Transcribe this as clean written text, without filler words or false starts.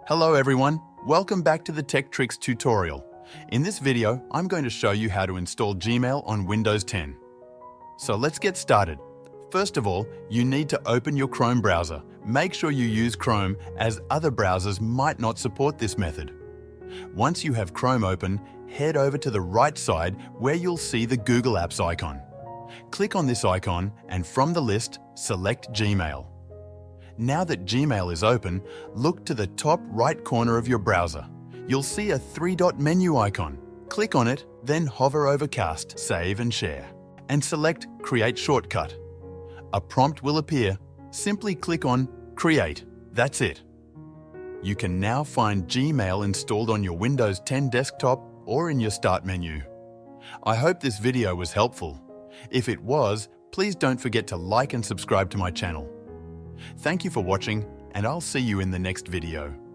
Hello everyone, welcome back to the Tech Tricks tutorial. In this video, I'm going to show you how to install Gmail on Windows 10. So let's get started. First of all, you need to open your Chrome browser. Make sure you use Chrome as other browsers might not support this method. Once you have Chrome open, head over to the right side where you'll see the Google Apps icon. Click on this icon and from the list, select Gmail. Now that Gmail is open, look to the top right corner of your browser. You'll see a three-dot menu icon. Click on it, then hover over Cast, Save and Share, and select Create Shortcut. A prompt will appear. Simply click on Create. That's it. You can now find Gmail installed on your Windows 10 desktop or in your Start menu. I hope this video was helpful. If it was, please don't forget to like and subscribe to my channel. Thank you for watching, and I'll see you in the next video.